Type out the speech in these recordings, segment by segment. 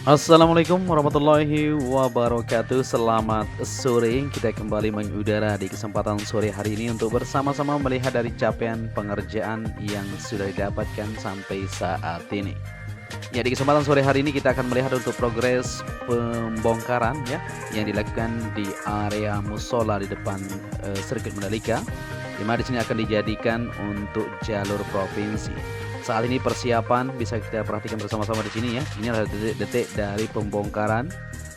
Assalamualaikum warahmatullahi wabarakatuh. Selamat sore. Kita kembali mengudara di kesempatan sore hari ini untuk bersama-sama melihat dari capaian pengerjaan yang sudah didapatkan sampai saat ini. Ya, di kesempatan sore hari ini kita akan melihat untuk progres pembongkaran ya yang dilakukan di area musola di depan sirkuit Mandalika, di mana di sini akan dijadikan untuk jalur provinsi. Saat ini persiapan bisa kita perhatikan bersama-sama di sini ya. Ini adalah detik-detik dari pembongkaran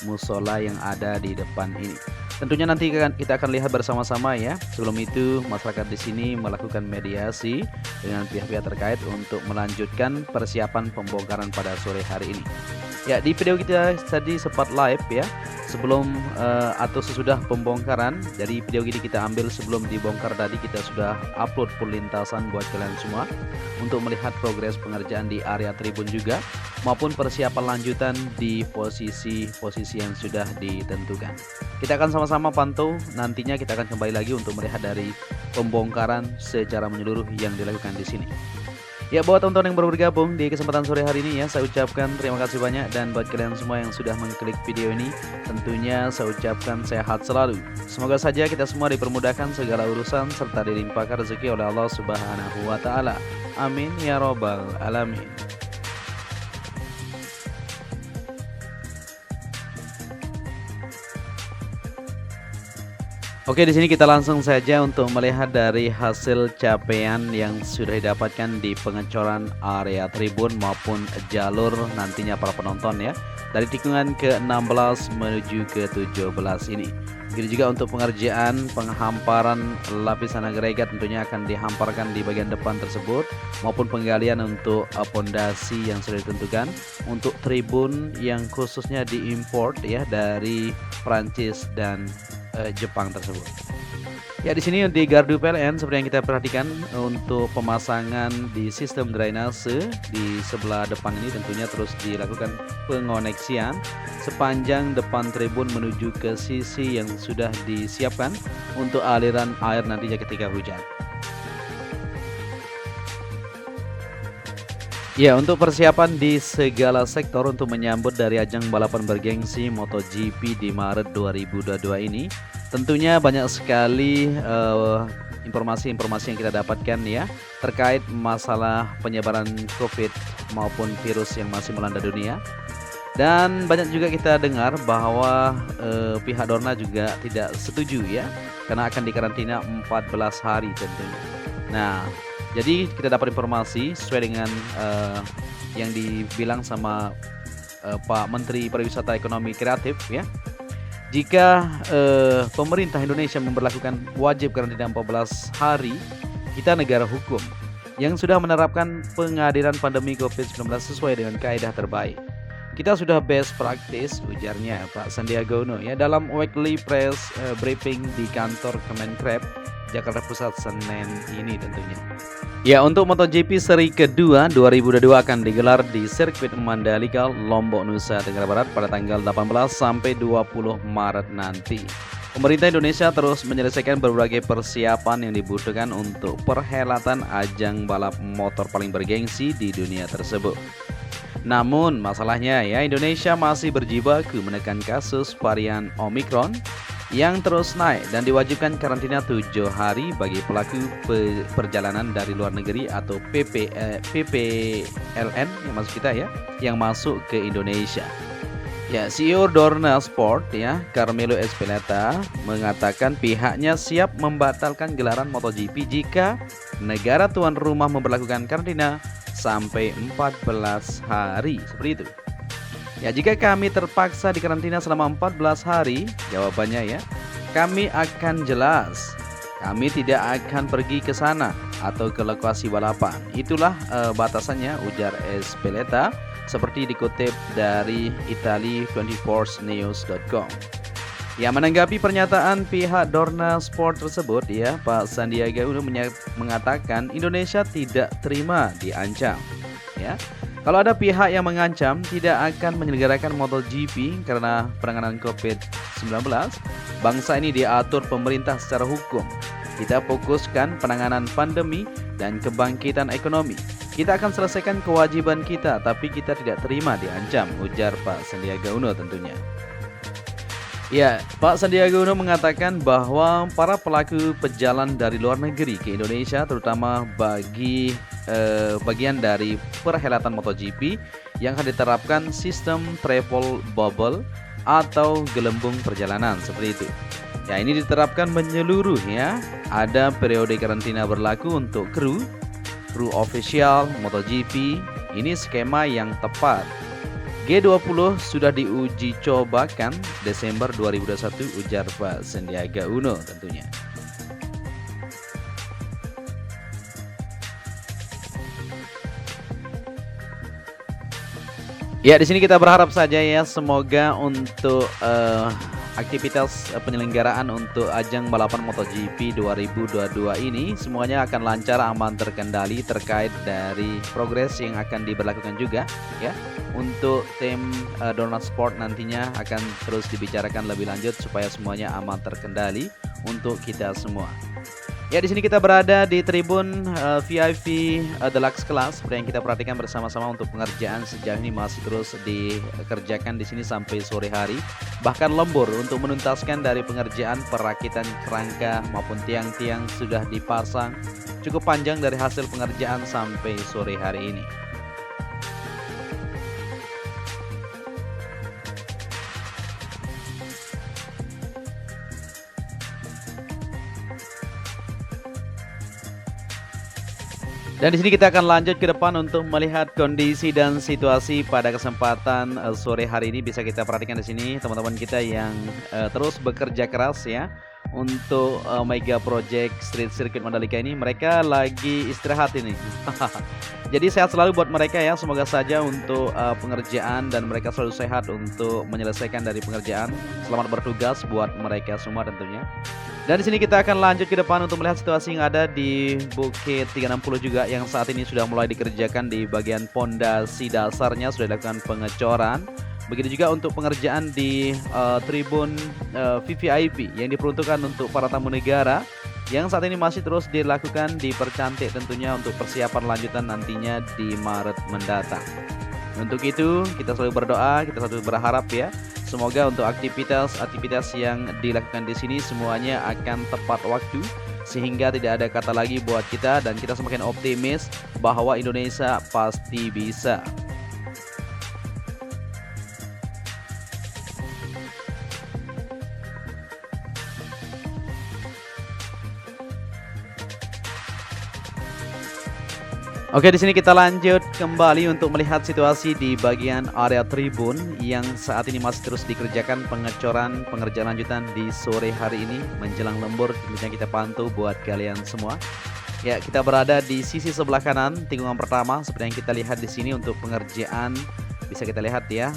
musola yang ada di depan ini. Tentunya nanti kita akan lihat bersama-sama ya. Sebelum itu masyarakat di sini melakukan mediasi dengan pihak-pihak terkait untuk melanjutkan persiapan pembongkaran pada sore hari ini. Ya, di video kita tadi sempat live ya, sebelum atau sesudah pembongkaran. Jadi video ini kita ambil sebelum dibongkar tadi, kita sudah upload full lintasan buat kalian semua untuk melihat progres pengerjaan di area tribun juga maupun persiapan lanjutan di posisi-posisi yang sudah ditentukan. Kita akan sama-sama pantau, nantinya kita akan kembali lagi untuk melihat dari pembongkaran secara menyeluruh yang dilakukan di sini. Ya, buat teman-teman yang baru bergabung di kesempatan sore hari ini ya, saya ucapkan terima kasih banyak. Dan buat kalian semua yang sudah mengklik video ini, tentunya saya ucapkan sehat selalu. Semoga saja kita semua dipermudahkan segala urusan serta dilimpahkan rezeki oleh Allah Subhanahu wa Ta'ala. Amin ya Robbal 'Alamin. Oke, di sini kita langsung saja untuk melihat dari hasil capaian yang sudah didapatkan di pengecoran area tribun maupun jalur nantinya para penonton ya, dari tikungan ke-16 menuju ke-17 ini. Begitu juga untuk pengerjaan penghamparan lapisan agregat tentunya akan dihamparkan di bagian depan tersebut, maupun penggalian untuk pondasi yang sudah ditentukan untuk tribun yang khususnya diimport ya dari Prancis dan Jepang tersebut. Ya, di sini di gardu PLN seperti yang kita perhatikan untuk pemasangan di sistem drainase di sebelah depan ini tentunya terus dilakukan pengoneksian sepanjang depan tribun menuju ke sisi yang sudah disiapkan untuk aliran air nantinya ketika hujan. Ya, untuk persiapan di segala sektor untuk menyambut dari ajang balapan bergengsi MotoGP di Maret 2022 ini, tentunya banyak sekali informasi-informasi yang kita dapatkan ya terkait masalah penyebaran COVID maupun virus yang masih melanda dunia. Dan banyak juga kita dengar bahwa pihak Dorna juga tidak setuju ya, karena akan dikarantina 14 hari tentunya. Nah, jadi kita dapat informasi sesuai dengan yang dibilang sama Pak Menteri Pariwisata Ekonomi Kreatif ya. Jika pemerintah Indonesia memberlakukan wajib karantina 14 hari, kita negara hukum yang sudah menerapkan pengadaan pandemi COVID-19 sesuai dengan kaedah terbaik. Kita sudah best practice, ujarnya Pak Sandiaga Uno ya dalam weekly press briefing di kantor Kemenkrep Jakarta Pusat Senin ini tentunya. Ya, untuk MotoGP seri kedua 2022 akan digelar di sirkuit Mandalika, Lombok, Nusa Tenggara Barat pada tanggal 18 sampai 20 Maret nanti. Pemerintah Indonesia terus menyelesaikan berbagai persiapan yang dibutuhkan untuk perhelatan ajang balap motor paling bergengsi di dunia tersebut. Namun masalahnya ya, Indonesia masih berjibaku menekan kasus varian Omicron yang terus naik dan diwajibkan karantina 7 hari bagi pelaku perjalanan dari luar negeri atau PPLN yang masuk kita ya, yang masuk ke Indonesia. Ya, CEO Dorna Sport ya, Carmelo Ezpeleta mengatakan pihaknya siap membatalkan gelaran MotoGP jika negara tuan rumah memberlakukan karantina sampai 14 hari seperti itu. Ya, jika kami terpaksa dikarantina selama 14 hari, jawabannya ya, kami akan jelas. Kami tidak akan pergi ke sana atau ke lokasi balapan. Itulah batasannya, ujar Ezpeleta seperti dikutip dari Italy24news.com. Ya, menanggapi pernyataan pihak Dorna Sport tersebut ya, Pak Sandiaga Uno mengatakan Indonesia tidak terima diancam. Ya, kalau ada pihak yang mengancam tidak akan menyelenggarakan MotoGP karena penanganan COVID-19, bangsa ini diatur pemerintah secara hukum. Kita fokuskan penanganan pandemi dan kebangkitan ekonomi. Kita akan selesaikan kewajiban kita, tapi kita tidak terima diancam, ujar Pak Sandiaga Uno tentunya. Ya, Pak Sandiaga Uno mengatakan bahwa para pelaku pejalan dari luar negeri ke Indonesia, terutama bagi bagian dari perhelatan MotoGP, yang akan diterapkan sistem travel bubble atau gelembung perjalanan seperti itu. Ya, ini diterapkan menyeluruh ya. Ada periode karantina berlaku untuk kru official MotoGP. Ini skema yang tepat. G20 sudah diuji cobakan Desember 2021, ujar Pak Sandiaga Uno tentunya. Ya, di sini kita berharap saja ya, semoga untuk aktivitas penyelenggaraan untuk ajang balapan MotoGP 2022 ini semuanya akan lancar, aman, terkendali terkait dari progres yang akan diberlakukan juga ya. Untuk tim Dorna Sport nantinya akan terus dibicarakan lebih lanjut supaya semuanya aman, terkendali untuk kita semua. Ya, di sini kita berada di tribun VIP Deluxe Class. Seperti yang kita perhatikan bersama-sama, untuk pengerjaan sejauh ini masih terus dikerjakan di sini sampai sore hari. Bahkan lembur untuk menuntaskan dari pengerjaan perakitan kerangka maupun tiang-tiang sudah dipasang. Cukup panjang dari hasil pengerjaan sampai sore hari ini. Dan di sini kita akan lanjut ke depan untuk melihat kondisi dan situasi pada kesempatan sore hari ini. Bisa kita perhatikan di sini teman-teman kita yang terus bekerja keras ya untuk Mega Project Street Circuit Mandalika ini. Mereka lagi istirahat ini. Jadi sehat selalu buat mereka ya. Semoga saja untuk pengerjaan dan mereka selalu sehat untuk menyelesaikan dari pengerjaan. Selamat bertugas buat mereka semua tentunya. Dan di sini kita akan lanjut ke depan untuk melihat situasi yang ada di Bukit 360 juga, yang saat ini sudah mulai dikerjakan di bagian pondasi dasarnya, sudah dilakukan pengecoran. Begitu juga untuk pengerjaan di tribun VVIP yang diperuntukkan untuk para tamu negara, yang saat ini masih terus dilakukan, dipercantik tentunya untuk persiapan lanjutan nantinya di Maret mendatang. Untuk itu kita selalu berdoa, kita selalu berharap ya, semoga untuk aktivitas yang dilakukan di sini semuanya akan tepat waktu, sehingga tidak ada kata lagi buat kita, dan kita semakin optimis bahwa Indonesia pasti bisa. Oke, di sini kita lanjut kembali untuk melihat situasi di bagian area tribun yang saat ini masih terus dikerjakan pengecoran pengerjaan lanjutan di sore hari ini menjelang lembur. Tentunya kita pantau buat kalian semua. Ya, kita berada di sisi sebelah kanan tikungan pertama seperti yang kita lihat di sini untuk pengerjaan. Bisa kita lihat ya,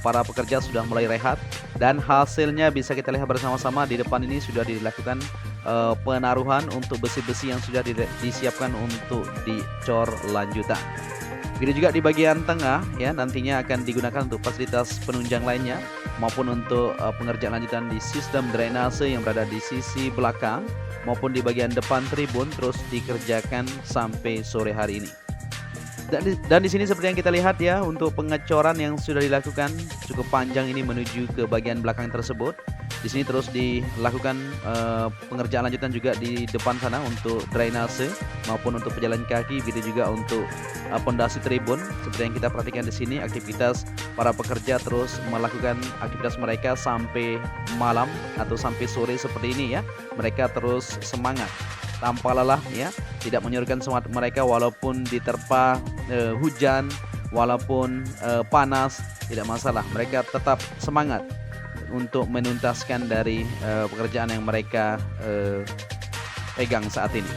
para pekerja sudah mulai rehat, dan hasilnya bisa kita lihat bersama-sama. Di depan ini sudah dilakukan penaruhan untuk besi-besi yang sudah disiapkan untuk dicor lanjutan. Begitu juga di bagian tengah ya, nantinya akan digunakan untuk fasilitas penunjang lainnya maupun untuk pengerjaan lanjutan di sistem drainase yang berada di sisi belakang maupun di bagian depan tribun terus dikerjakan sampai sore hari ini. Dan di sini seperti yang kita lihat ya, untuk pengecoran yang sudah dilakukan cukup panjang ini menuju ke bagian belakang tersebut. Di sini terus dilakukan pengerjaan lanjutan juga di depan sana untuk drainase maupun untuk pejalan kaki, begitu juga untuk pondasi tribun. Seperti yang kita perhatikan di sini, aktivitas para pekerja terus melakukan aktivitas mereka sampai malam atau sampai sore seperti ini ya. Mereka terus semangat tanpa lelah ya, tidak menyurutkan semangat mereka walaupun diterpa hujan, walaupun panas, tidak masalah. Mereka tetap semangat untuk menuntaskan dari pekerjaan yang mereka pegang saat ini.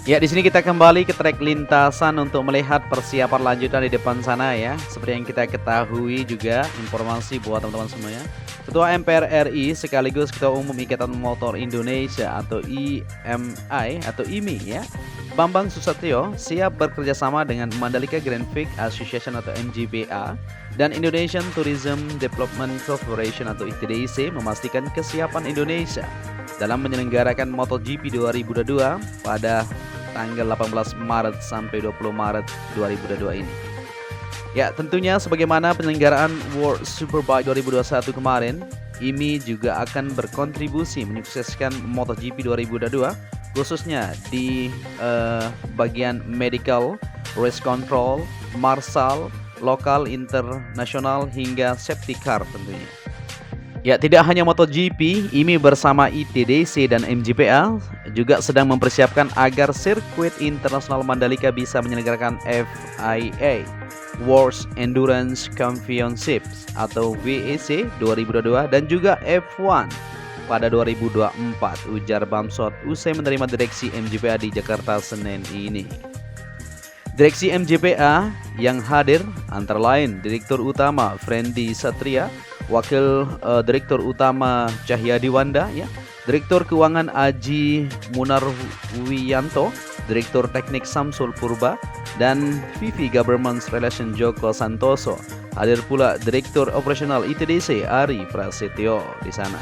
Ya, di sini kita kembali ke trek lintasan untuk melihat persiapan lanjutan di depan sana ya. Seperti yang kita ketahui juga, informasi buat teman-teman semuanya. Ketua MPR RI sekaligus Ketua Umum Ikatan Motor Indonesia atau IMI atau IMI ya, Bambang Susatyo siap bekerja sama dengan Mandalika Grand Prix Association atau MGPA dan Indonesian Tourism Development Corporation atau ITDC memastikan kesiapan Indonesia dalam menyelenggarakan MotoGP 2022 pada tanggal 18 Maret sampai 20 Maret 2022 ini. Ya, tentunya sebagaimana penyelenggaraan World Superbike 2021 kemarin, IMI juga akan berkontribusi menyukseskan MotoGP 2022 khususnya di bagian medical, race control, marshal, lokal, internasional hingga safety car tentunya. Ya, tidak hanya MotoGP, IMI bersama ITDC dan MGPA juga sedang mempersiapkan agar sirkuit internasional Mandalika bisa menyelenggarakan FIA World Endurance Championships atau WEC 2022 dan juga F1 pada 2024, ujar Bamsot usai menerima direksi MGPA di Jakarta Senin ini. Direksi MGPA yang hadir antara lain Direktur Utama Friendly Satria, Wakil Direktur Utama Cahyadi Wanda, ya, Direktur Keuangan Aji Munarwiyanto, Direktur Teknik Samsul Purba, dan VP Government Relations Joko Santoso. Hadir pula Direktur Operasional ITDC Ari Prasetyo di sana.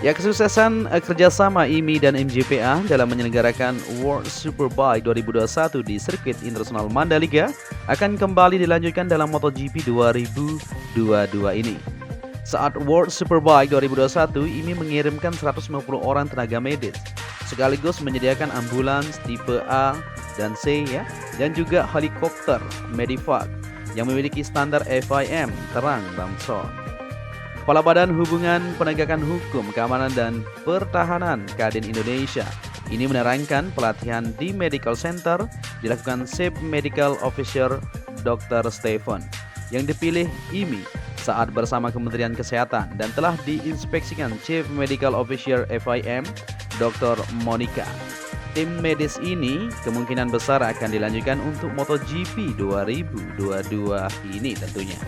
Ya, kesuksesan kerjasama IMI dan MGPA dalam menyelenggarakan World Superbike 2021 di sirkuit internasional Mandalika akan kembali dilanjutkan dalam MotoGP 2022 ini. Saat World Superbike 2021, IMI mengirimkan 150 orang tenaga medis, sekaligus menyediakan ambulans tipe A dan C ya, dan juga helikopter Medivac yang memiliki standar FIM terang Bamsot. Kepala Badan Hubungan Penegakan Hukum, Keamanan dan Pertahanan Kadin Indonesia ini menerangkan pelatihan di Medical Center dilakukan Chief Medical Officer Dr. Stephen yang dipilih IMI saat bersama Kementerian Kesehatan dan telah diinspeksikan Chief Medical Officer FIM Dr. Monica. Tim medis ini kemungkinan besar akan dilanjutkan untuk MotoGP 2022 ini tentunya.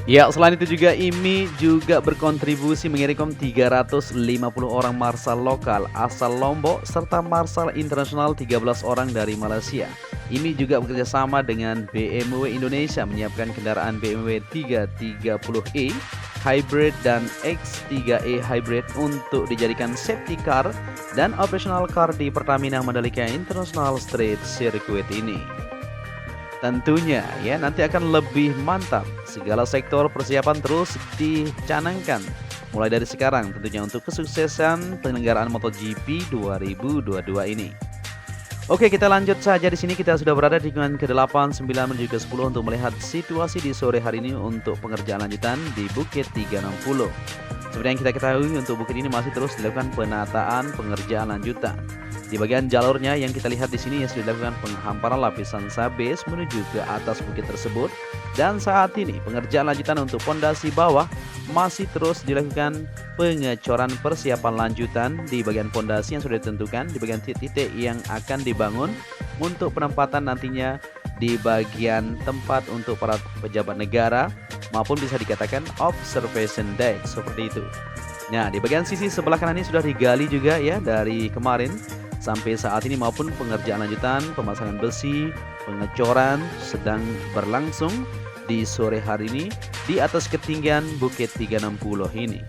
Ya, selain itu juga IMI juga berkontribusi mengirimkan 350 orang marshal lokal asal Lombok serta marshal internasional 13 orang dari Malaysia. IMI juga bekerjasama dengan BMW Indonesia menyiapkan kendaraan BMW 330e Hybrid dan X3e Hybrid untuk dijadikan safety car dan operational car di Pertamina Mandalika International Street Circuit ini. Tentunya ya nanti akan lebih mantap. Segala sektor persiapan terus dicanangkan mulai dari sekarang tentunya untuk kesuksesan penyelenggaraan MotoGP 2022 ini. Oke, kita lanjut saja di sini. Kita sudah berada di lingkungan ke-8, 9 menuju ke-10 untuk melihat situasi di sore hari ini untuk pengerjaan lanjutan di Bukit 360. Seperti yang kita ketahui, untuk bukit ini masih terus dilakukan penataan pengerjaan lanjutan. Di bagian jalurnya yang kita lihat di sini sudah dilakukan penghamparan lapisan sabes menuju ke atas bukit tersebut, dan saat ini pengerjaan lanjutan untuk pondasi bawah masih terus dilakukan pengecoran persiapan lanjutan di bagian pondasi yang sudah ditentukan di bagian titik-titik yang akan dibangun untuk penempatan nantinya di bagian tempat untuk para pejabat negara maupun bisa dikatakan observation deck seperti itu. Nah, di bagian sisi sebelah kanan ini sudah digali juga ya dari kemarin sampai saat ini maupun pengerjaan lanjutan pemasangan besi, pengecoran sedang berlangsung di sore hari ini di atas ketinggian Bukit 360 ini.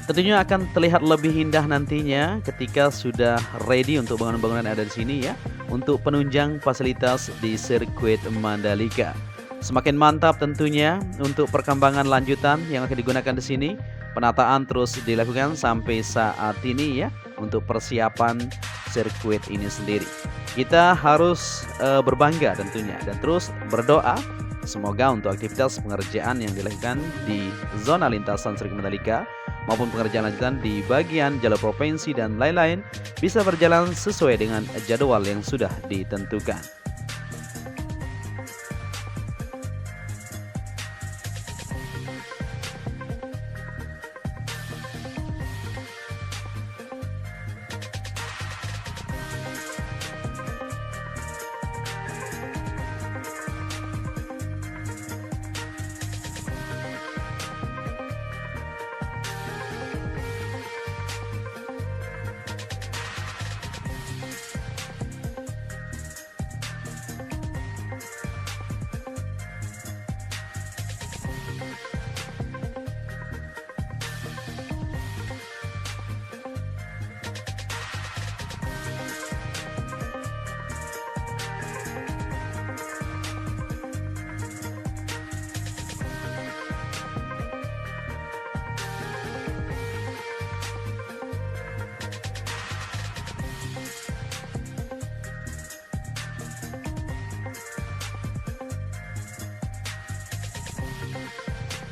Tentunya akan terlihat lebih indah nantinya ketika sudah ready untuk bangunan-bangunan yang ada di sini ya, untuk penunjang fasilitas di sirkuit Mandalika. Semakin mantap tentunya untuk perkembangan lanjutan yang akan digunakan di sini. Penataan terus dilakukan sampai saat ini ya untuk persiapan sirkuit ini sendiri. Kita harus berbangga tentunya dan terus berdoa semoga untuk aktivitas pengerjaan yang dilakukan di zona lintasan sirkuit Mandalika maupun pengerjaan lanjutan di bagian jalur provinsi dan lain-lain bisa berjalan sesuai dengan jadwal yang sudah ditentukan.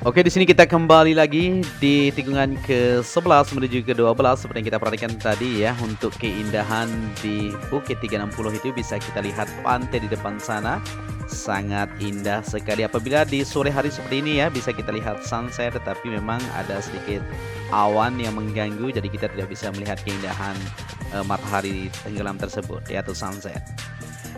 Oke, di sini kita kembali lagi di tikungan ke-11 menuju ke-12 seperti yang kita perhatikan tadi ya. Untuk keindahan di Bukit 360 itu bisa kita lihat pantai di depan sana. Sangat indah sekali apabila di sore hari seperti ini ya, bisa kita lihat sunset, tetapi memang ada sedikit awan yang mengganggu jadi kita tidak bisa melihat keindahan matahari tenggelam tersebut ya, atau sunset.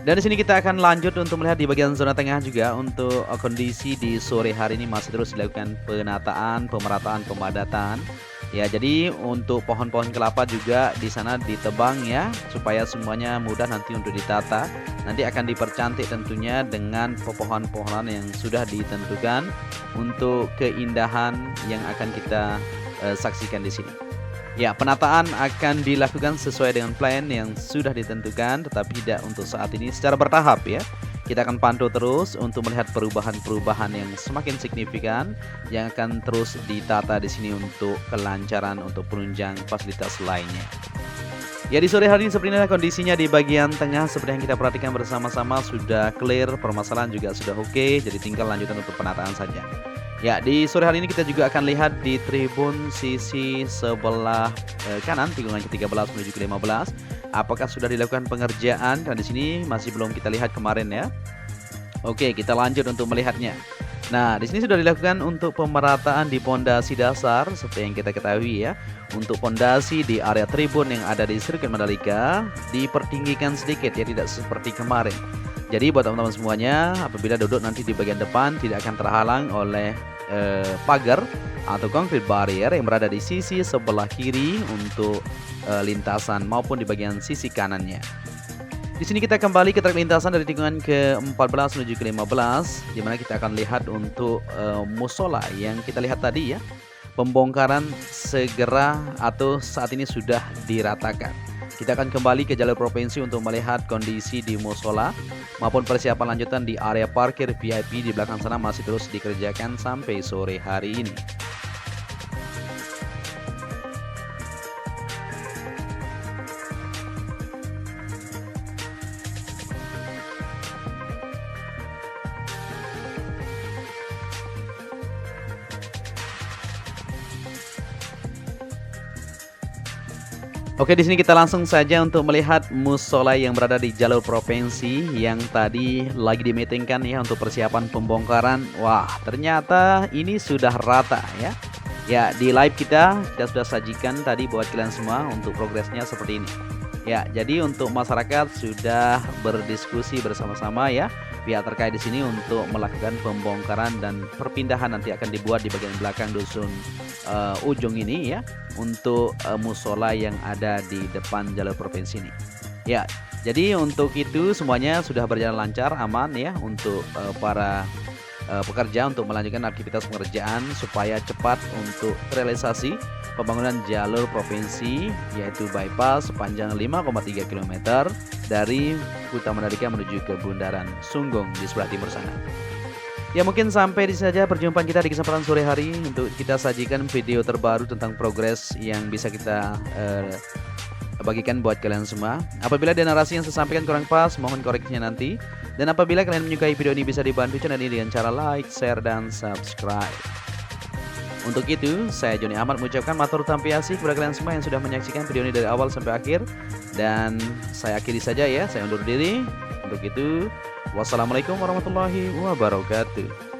Dan di sini kita akan lanjut untuk melihat di bagian zona tengah juga untuk kondisi di sore hari ini masih terus dilakukan penataan, pemerataan, pemadatan. Ya, jadi untuk pohon-pohon kelapa juga di sana ditebang ya, supaya semuanya mudah nanti untuk ditata. Nanti akan dipercantik tentunya dengan pepohonan-pepohonan yang sudah ditentukan untuk keindahan yang akan kita saksikan di sini. Ya, penataan akan dilakukan sesuai dengan plan yang sudah ditentukan, tetapi tidak untuk saat ini, secara bertahap ya. Kita akan pantau terus untuk melihat perubahan-perubahan yang semakin signifikan yang akan terus ditata di sini untuk kelancaran untuk penunjang fasilitas lainnya. Ya, di sore hari ini seperti inilah kondisinya di bagian tengah seperti yang kita perhatikan bersama-sama, sudah clear, permasalahan juga sudah oke, jadi tinggal lanjutan untuk penataan saja. Ya, di sore hari ini kita juga akan lihat di tribun sisi sebelah kanan tikungan ke-13 menuju ke-15. Apakah sudah dilakukan pengerjaan? Karena di sini masih belum kita lihat kemarin ya. Oke, kita lanjut untuk melihatnya. Nah, di sini sudah dilakukan untuk pemerataan di pondasi dasar seperti yang kita ketahui ya. Untuk pondasi di area tribun yang ada di sirkuit Mandalika dipertinggikan sedikit ya, tidak seperti kemarin. Jadi buat teman-teman semuanya, apabila duduk nanti di bagian depan tidak akan terhalang oleh pagar atau concrete barrier yang berada di sisi sebelah kiri untuk lintasan maupun di bagian sisi kanannya. Di sini kita kembali ke trek lintasan dari tikungan ke-14 menuju ke-15, di mana kita akan lihat untuk musola yang kita lihat tadi ya. Pembongkaran segera atau saat ini sudah diratakan. Kita akan kembali ke jalur provinsi untuk melihat kondisi di musola maupun persiapan lanjutan di area parkir VIP di belakang sana masih terus dikerjakan sampai sore hari ini. Oke, di sini kita langsung saja untuk melihat musola yang berada di jalur provinsi yang tadi lagi dimeetingkan ya untuk persiapan pembongkaran. Wah, ternyata ini sudah rata ya. Ya, di live kita sudah sajikan tadi buat kalian semua untuk progresnya seperti ini. Ya, jadi untuk masyarakat sudah berdiskusi bersama-sama ya pihak terkait di sini untuk melakukan pembongkaran dan perpindahan nanti akan dibuat di bagian belakang dusun ujung ini ya untuk musola yang ada di depan jalur provinsi ini. Ya, jadi untuk itu semuanya sudah berjalan lancar, aman ya untuk para pekerja untuk melanjutkan aktivitas pengerjaan supaya cepat untuk realisasi pembangunan jalur provinsi yaitu bypass sepanjang 5,3 km dari Kuta Mandalika menuju ke Bundaran Sunggung di sebelah timur sana. Ya, mungkin sampai di saja perjumpaan kita di kesempatan sore hari untuk kita sajikan video terbaru tentang progres yang bisa kita bagikan buat kalian semua. Apabila ada narasi yang saya sampaikan kurang pas, mohon koreksinya nanti. Dan apabila kalian menyukai video ini, bisa dibantu channel ini dengan cara like, share, dan subscribe. Untuk itu, saya Joni Ahmad mengucapkan matur tampiasi kepada kalian semua yang sudah menyaksikan video ini dari awal sampai akhir. Dan saya akhiri saja ya, saya undur diri. Untuk itu, wassalamualaikum warahmatullahi wabarakatuh.